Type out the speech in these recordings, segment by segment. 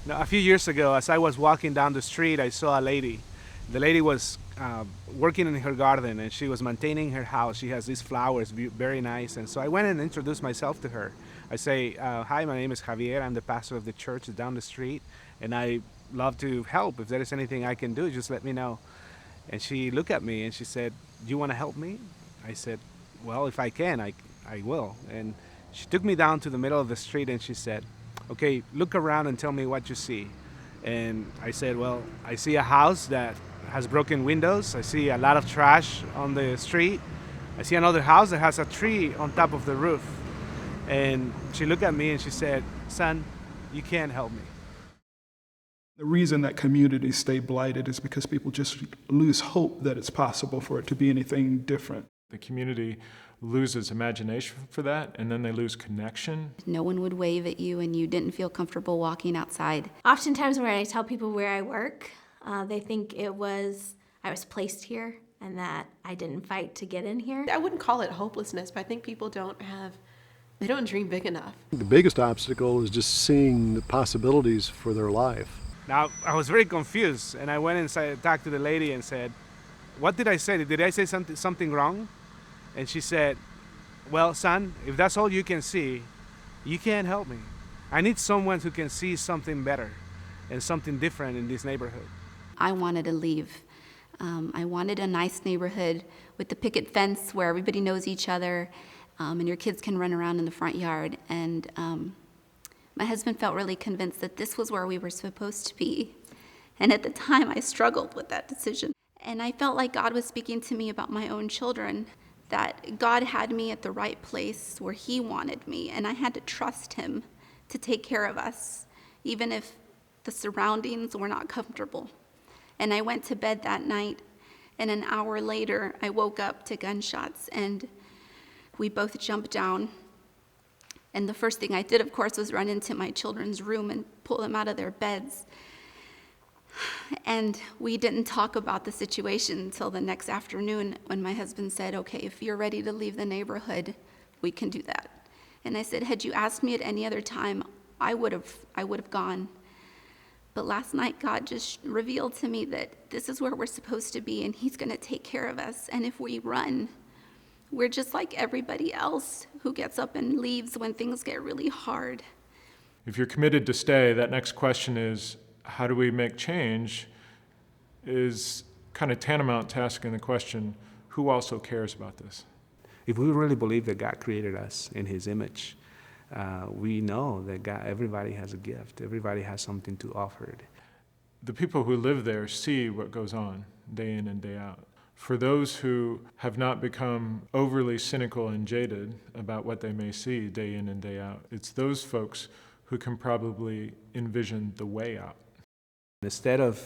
Now, a few years ago, as I was walking down the street, I saw a lady. The lady was working in her garden and she was maintaining her house. She has these flowers, very nice. And so I went and introduced myself to her. I say, hi, my name is Javier. I'm the pastor of the church down the street. And I love to help. If there is anything I can do, just let me know. And she looked at me and she said, do you want to help me? I said, well, if I can, I will. And she took me down to the middle of the street and she said, okay, look around and tell me what you see. And I said, well, I see a house that has broken windows. I see a lot of trash on the street. I see another house that has a tree on top of the roof. And she looked at me and she said, son, you can't help me. The reason that communities stay blighted is because people just lose hope that it's possible for it to be anything different. The community loses imagination for that, and then they lose connection. No one would wave at you and you didn't feel comfortable walking outside. Oftentimes when I tell people where I work, they think I was placed here and that I didn't fight to get in here. I wouldn't call it hopelessness, but I think people don't dream big enough. The biggest obstacle is just seeing the possibilities for their life. Now, I was very confused, and I went inside, talked to the lady and said, what did I say? Did I say something wrong? And she said, well, son, if that's all you can see, you can't help me. I need someone who can see something better and something different in this neighborhood. I wanted to leave. I wanted a nice neighborhood with the picket fence where everybody knows each other and your kids can run around in the front yard. And my husband felt really convinced that this was where we were supposed to be. And at the time, I struggled with that decision. And I felt like God was speaking to me about my own children, that God had me at the right place where He wanted me, and I had to trust Him to take care of us, even if the surroundings were not comfortable. And I went to bed that night, and an hour later, I woke up to gunshots, and we both jumped down. And the first thing I did, of course, was run into my children's room and pull them out of their beds. And we didn't talk about the situation until the next afternoon when my husband said, okay, if you're ready to leave the neighborhood, we can do that. And I said, had you asked me at any other time, I would have gone. But last night, God just revealed to me that this is where we're supposed to be, and He's going to take care of us. And if we run, we're just like everybody else who gets up and leaves when things get really hard. If you're committed to stay, that next question is, how do we make change, is kind of tantamount to asking the question, who also cares about this? If we really believe that God created us in His image, we know that everybody has a gift. Everybody has something to offer. The people who live there see what goes on day in and day out. For those who have not become overly cynical and jaded about what they may see day in and day out, it's those folks who can probably envision the way out. Instead of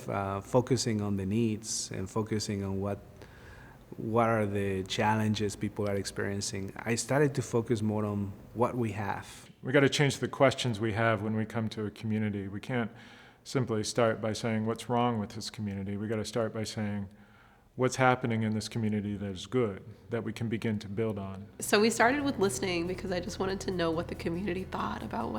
focusing on the needs and focusing on what are the challenges people are experiencing, I started to focus more on what we have. We got to change the questions we have when we come to a community. We can't simply start by saying what's wrong with this community. We got to start by saying what's happening in this community that is good, that we can begin to build on. So we started with listening because I just wanted to know what the community thought about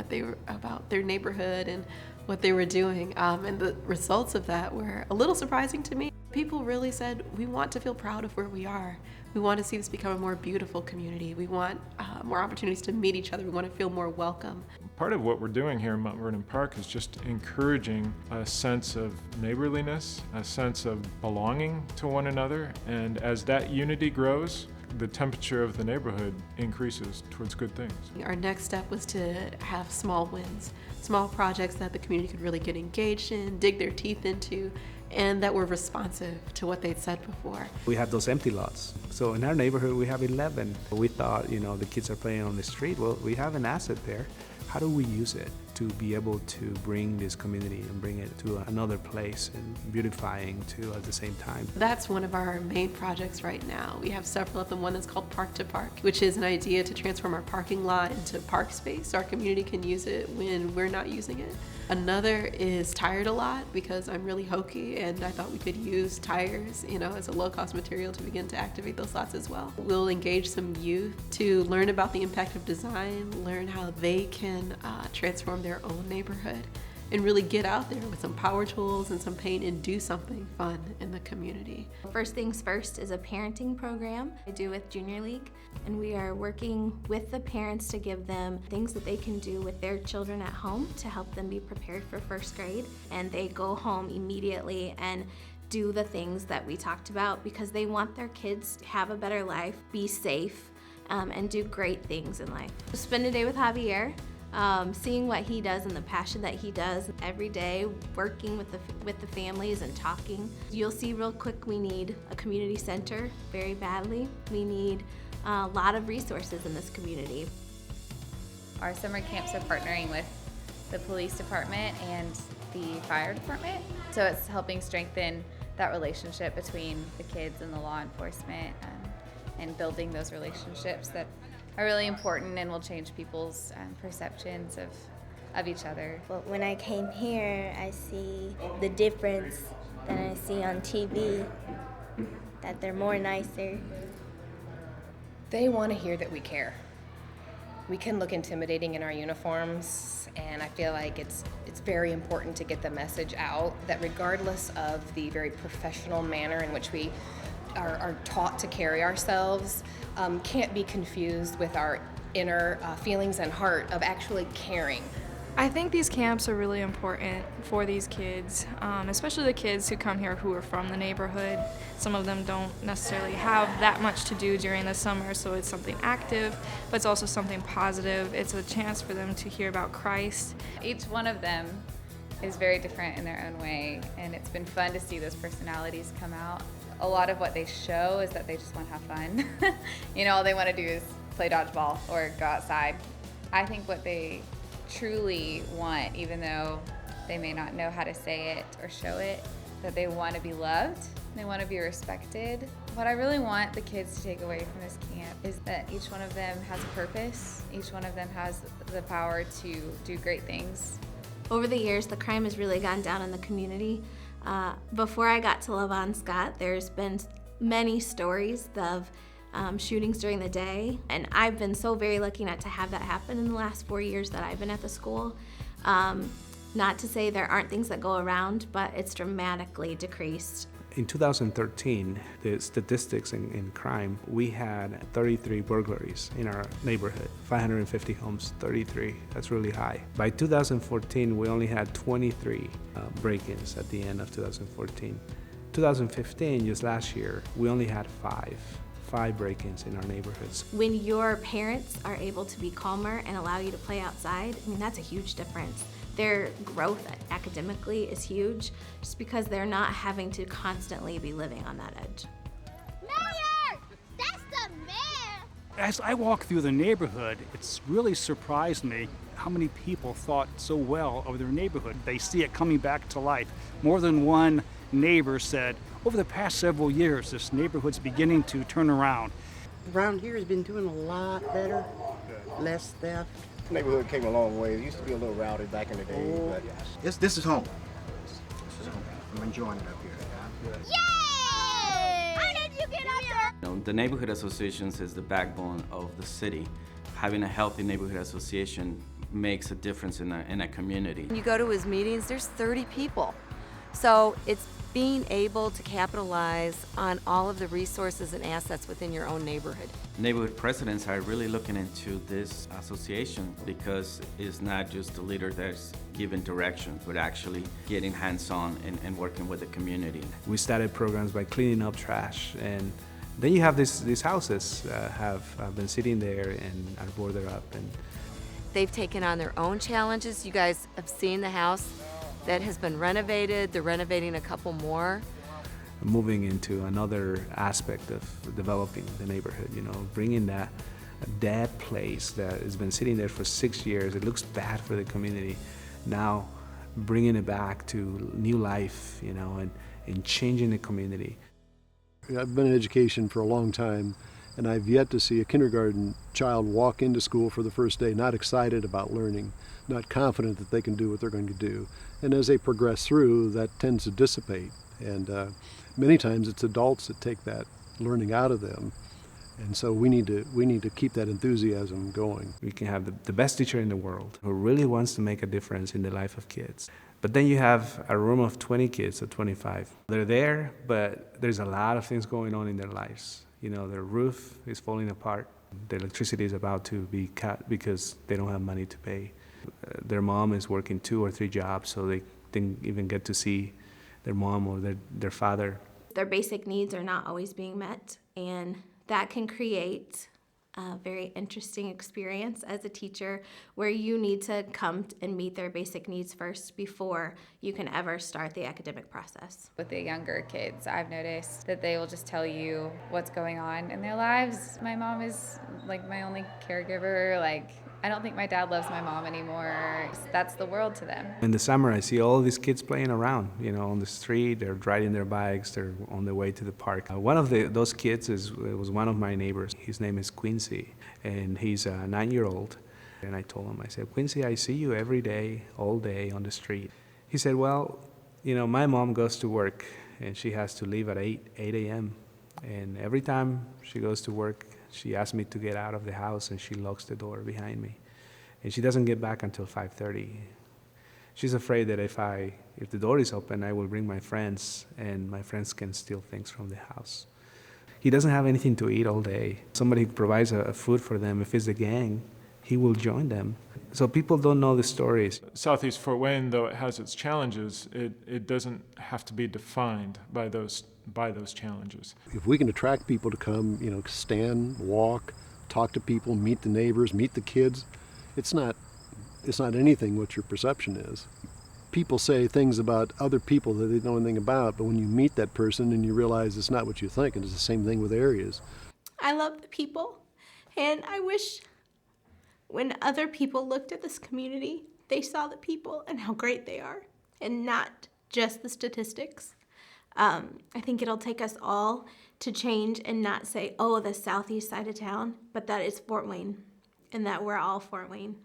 about their neighborhood and what they were doing. And the results of that were a little surprising to me. People really said, we want to feel proud of where we are. We want to see this become a more beautiful community. We want more opportunities to meet each other. We want to feel more welcome. Part of what we're doing here in Mount Vernon Park is just encouraging a sense of neighborliness, a sense of belonging to one another. And as that unity grows, the temperature of the neighborhood increases towards good things. Our next step was to have small wins, small projects that the community could really get engaged in, dig their teeth into, and that were responsive to what they'd said before. We have those empty lots. So in our neighborhood, we have 11. We thought, the kids are playing on the street. Well, we have an asset there. How do we use it to be able to bring this community and bring it to another place and beautifying too at the same time? That's one of our main projects right now. We have several of them. One is called Park to Park, which is an idea to transform our parking lot into park space. Our community can use it when we're not using it. Another is Tired a Lot, because I'm really hokey and I thought we could use tires, as a low-cost material to begin to activate those lots as well. We'll engage some youth to learn about the impact of design, learn how they can transform their own neighborhood, and really get out there with some power tools and some paint and do something fun in the community. First Things First is a parenting program I do with Junior League, and we are working with the parents to give them things that they can do with their children at home to help them be prepared for first grade. And they go home immediately and do the things that we talked about because they want their kids to have a better life, be safe, and do great things in life. Spend a day with Javier, seeing what he does and the passion that he does every day, working with the families and talking. You'll see real quick we need a community center very badly. We need a lot of resources in this community. Our summer camps are partnering with the police department and the fire department. So it's helping strengthen that relationship between the kids and the law enforcement and building those relationships that are really important and will change people's perceptions of each other. But when I came here, I see the difference that I see on TV, that they're more nicer. They want to hear that we care. We can look intimidating in our uniforms, and I feel like it's very important to get the message out that regardless of the very professional manner in which we are taught to carry ourselves, can't be confused with our inner feelings and heart of actually caring. I think these camps are really important for these kids, especially the kids who come here who are from the neighborhood. Some of them don't necessarily have that much to do during the summer, so it's something active, but it's also something positive. It's a chance for them to hear about Christ. Each one of them is very different in their own way, and it's been fun to see those personalities come out. A lot of what they show is that they just want to have fun. All they want to do is play dodgeball or go outside. I think what they truly want, even though they may not know how to say it or show it, that they want to be loved, they want to be respected. What I really want the kids to take away from this camp is that each one of them has a purpose, each one of them has the power to do great things. Over the years, the crime has really gone down in the community. Before I got to Lavon Scott, there's been many stories of shootings during the day, and I've been so very lucky not to have that happen in the last 4 years that I've been at the school. Not to say there aren't things that go around, but it's dramatically decreased. In 2013, the statistics in crime, we had 33 burglaries in our neighborhood, 550 homes, 33. That's really high. By 2014, we only had 23 break-ins at the end of 2014. 2015, just last year, we only had five break-ins in our neighborhoods. When your parents are able to be calmer and allow you to play outside, that's a huge difference. Their growth academically is huge just because they're not having to constantly be living on that edge. Mayor! That's the mayor! As I walk through the neighborhood, it's really surprised me how many people thought so well of their neighborhood. They see it coming back to life. More than one neighbor said, over the past several years, this neighborhood's beginning to turn around. Around here has been doing a lot better, less theft. The neighborhood came a long way. It used to be a little rowdy back in the day. But This is home. This is home. I'm enjoying it up here. Yay! How did you get up there? The neighborhood associations is the backbone of the city. Having a healthy neighborhood association makes a difference in a community. When you go to his meetings, there's 30 people. So it's being able to capitalize on all of the resources and assets within your own neighborhood. Neighborhood presidents are really looking into this association because it's not just the leader that's giving direction, but actually getting hands-on and working with the community. We started programs by cleaning up trash, and then you have these houses have been sitting there and are boarded up. And they've taken on their own challenges. You guys have seen the house that has been renovated. They're renovating a couple more. Moving into another aspect of developing the neighborhood, bringing that dead place that has been sitting there for 6 years. It looks bad for the community. Now bringing it back to new life, and changing the community. I've been in education for a long time, and I've yet to see a kindergarten child walk into school for the first day not excited about learning, not confident that they can do what they're going to do. And as they progress through, that tends to dissipate. And many times it's adults that take that learning out of them. And so we need to keep that enthusiasm going. We can have the best teacher in the world who really wants to make a difference in the life of kids. But then you have a room of 20 kids or 25. They're there, but there's a lot of things going on in their lives. You know, their roof is falling apart. The electricity is about to be cut because they don't have money to pay. Their mom is working 2 or 3 jobs, so they didn't even get to see their mom or their father. Their basic needs are not always being met, and that can create a very interesting experience as a teacher where you need to come and meet their basic needs first before you can ever start the academic process. With the younger kids, I've noticed that they will just tell you what's going on in their lives. My mom is like my only caregiver. Like, I don't think my dad loves my mom anymore. That's the world to them. In the summer, I see all these kids playing around, you know, on the street. They're riding their bikes. They're on their way to the park. One of those kids was one of my neighbors. His name is Quincy, and he's a 9-year-old. And I told him, I said, Quincy, I see you every day, all day on the street. He said, well, you know, my mom goes to work, and she has to leave at 8 a.m. And every time she goes to work, she asks me to get out of the house, and she locks the door behind me. And she doesn't get back until 5:30. She's afraid that if the door is open, I will bring my friends, and my friends can steal things from the house. He doesn't have anything to eat all day. Somebody provides a food for them. If it's the gang, he will join them. So people don't know the stories. Southeast Fort Wayne, though it has its challenges, it doesn't have to be defined by those challenges. If we can attract people to come, you know, stand, walk, talk to people, meet the neighbors, meet the kids, it's not anything what your perception is. People say things about other people that they don't know anything about, but when you meet that person and you realize it's not what you think, and it's the same thing with areas. I love the people, and I wish when other people looked at this community, they saw the people and how great they are, and not just the statistics. I think it'll take us all to change and not say, oh, the southeast side of town, but that it's Fort Wayne, and that we're all Fort Wayne.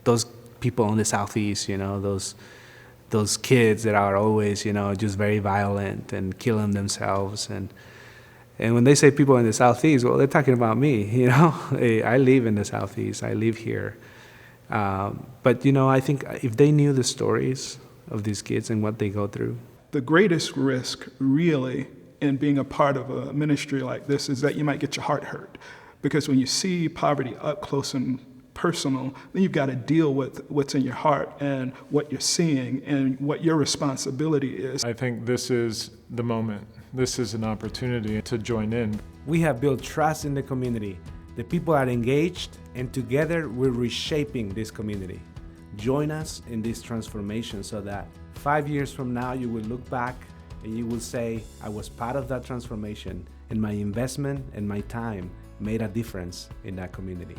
Those people in the southeast, you know, those kids that are always, you know, just very violent and killing themselves. And when they say people in the southeast, well, they're talking about me, you know. I live in the southeast. I live here. But, you know, I think if they knew the stories of these kids and what they go through. The greatest risk, really, in being a part of a ministry like this is that you might get your heart hurt. Because when you see poverty up close and personal, then you've got to deal with what's in your heart and what you're seeing and what your responsibility is. I think this is the moment. This is an opportunity to join in. We have built trust in the community. The people are engaged, and together we're reshaping this community. Join us in this transformation so that 5 years from now you will look back and you will say, I was part of that transformation, and my investment and my time made a difference in that community.